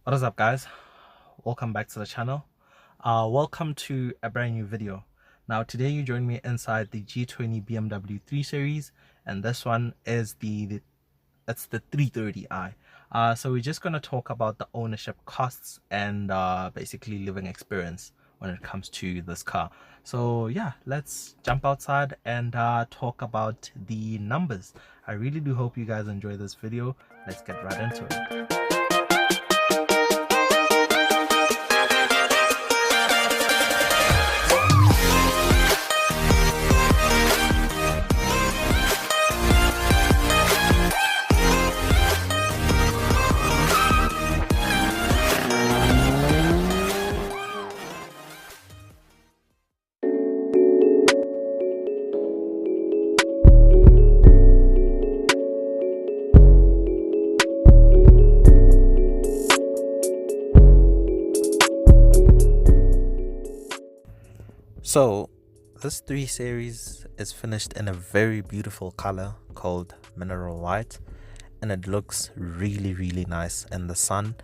What is up, guys? Welcome back to the channel. Welcome to a brand new video. Now today you join me inside the G20 BMW 3 Series, and this one is it's the 330i. So we're just going to talk about the ownership costs and basically living experience when it comes to this car. So yeah, let's jump outside and talk about the numbers. I really do hope you guys enjoy this video. Let's get right into it. So this 3 Series is finished in a very beautiful color called mineral white, and it looks really nice in the sun.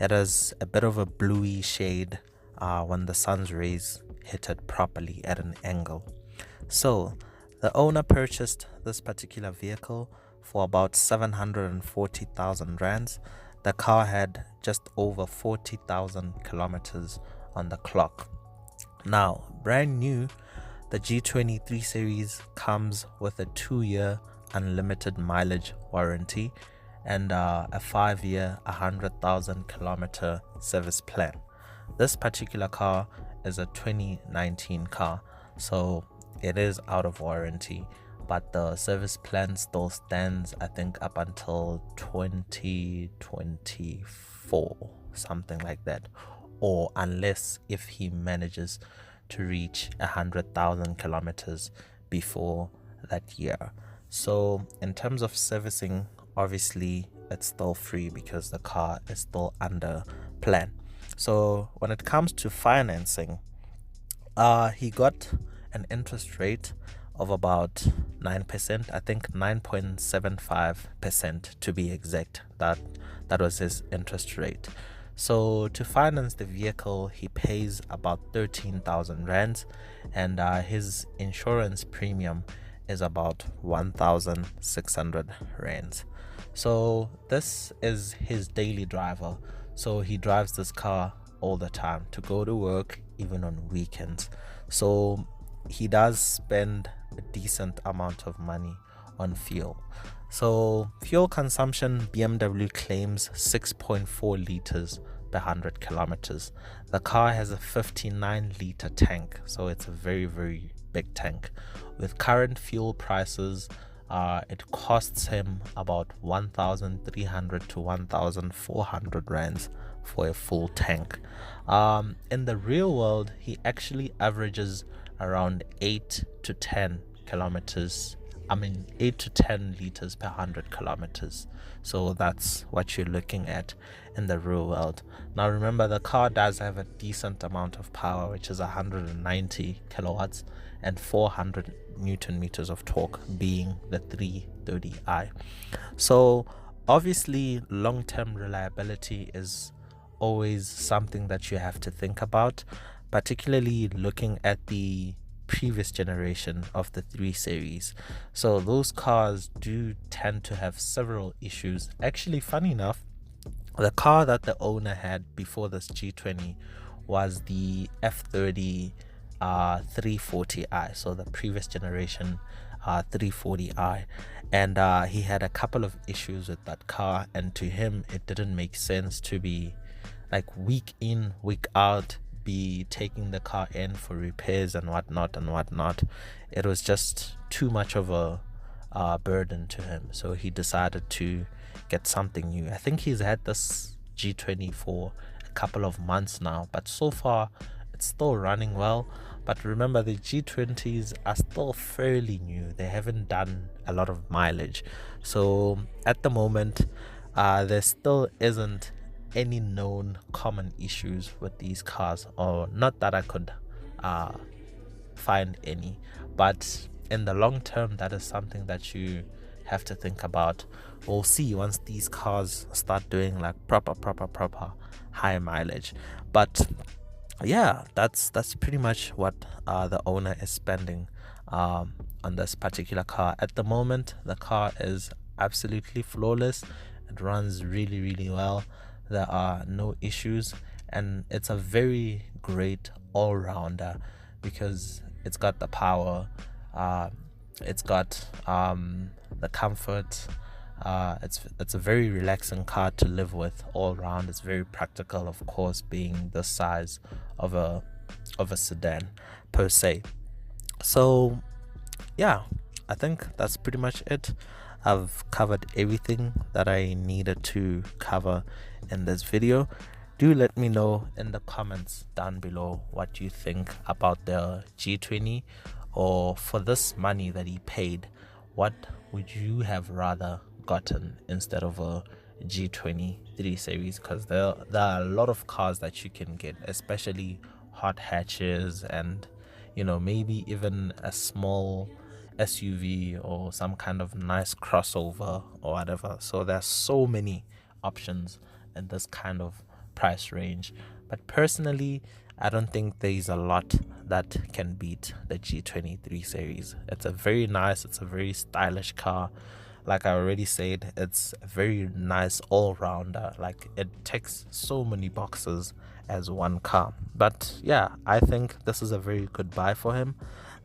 It has a bit of a bluey shade when the sun's rays hit it properly at an angle. So the owner purchased this particular vehicle for about 740,000 rands. The car had just over 40,000 kilometers on the clock. Now, brand new, the G23 Series comes with a 2-year unlimited mileage warranty and a 5-year 100,000 kilometer service plan. This particular car is a 2019 car, so it is out of warranty, but the service plan still stands, I think, up until 2024, something like that, or unless if he manages to reach 100,000 kilometers before that year. So in terms of servicing, obviously it's still free because the car is still under plan. So when it comes to financing, he got an interest rate of about 9%, I think 9.75% to be exact. That was his interest rate. So to finance the vehicle, he pays about 13,000 rands, and his insurance premium is about 1,600 rands. So this is his daily driver. So he drives this car all the time to go to work, even on weekends. So he does spend a decent amount of money on fuel. So fuel consumption, BMW claims 6.4 liters per 100 kilometers. The car has a 59-liter tank, so it's a very big tank. With current fuel prices, it costs him about 1,300 to 1,400 rands for a full tank. In the real world, he actually averages around 8 to 10 kilometers 8 to 10 liters per 100 kilometers. So that's what you're looking at in the real world. Now remember, the car does have a decent amount of power, which is 190 kilowatts and 400 newton meters of torque, being the 330i. So obviously long-term reliability is always something that you have to think about, particularly looking at the previous generation of the 3 Series. So those cars do tend to have several issues. Actually, funny enough, the car that the owner had before this G20 was the F30 340i, so the previous generation 340i, and he had a couple of issues with that car, and to him it didn't make sense to be like week in week out be taking the car in for repairs and whatnot. It was just too much of a burden to him, so he decided to get something new. I think he's had this G20 for a couple of months now, but so far it's still running well. But remember, the G20s are still fairly new. They haven't done a lot of mileage, so at the moment there still isn't any known common issues with these cars, or not that I could find any. But in the long term, that is something that you have to think about we'll see once these cars start doing like proper high mileage. But yeah, that's pretty much what the owner is spending on this particular car. At the moment, the car is absolutely flawless. It runs really well. There are no issues, and it's a very great all-rounder because it's got the power, uh, it's got the comfort. It's a very relaxing car to live with all around. It's very practical, of course, being the size of a sedan per se. So yeah, I think that's pretty much it. I've covered everything that I needed to cover in this video. Do let me know in the comments down below what you think about the G20, or for this money that he paid, what would you have rather gotten instead of a G20 3 Series? Because there are a lot of cars that you can get, especially hot hatches, and maybe even a small SUV or some kind of nice crossover or whatever. So there's so many options in this kind of price range, but personally I don't think there's a lot that can beat the G20 3 Series. It's a very nice, it's a very stylish car. Like I already said, it's a very nice all-rounder. Like, it ticks so many boxes as one car. But yeah, I think this is a very good buy for him.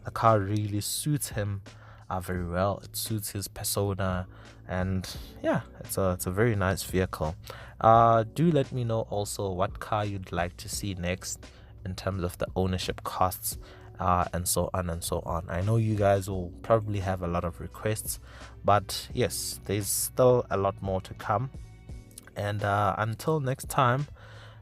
The car really suits him very well. It suits his persona, and yeah, it's a very nice vehicle. Do let me know also what car you'd like to see next in terms of the ownership costs, and so on and so on. I know you guys will probably have a lot of requests, but yes, there's still a lot more to come. And until next time,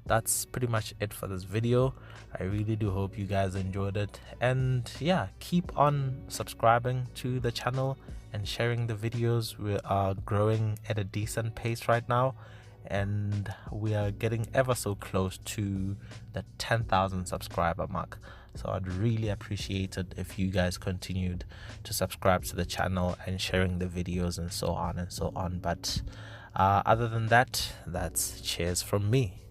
that's pretty much it for this video. I really do hope you guys enjoyed it, and yeah, keep on subscribing to the channel and sharing the videos. We are growing at a decent pace right now, and we are getting ever so close to the 10,000 subscriber mark. So I'd really appreciate it if you guys continued to subscribe to the channel and sharing the videos and so on and so on. But other than that, that's cheers from me.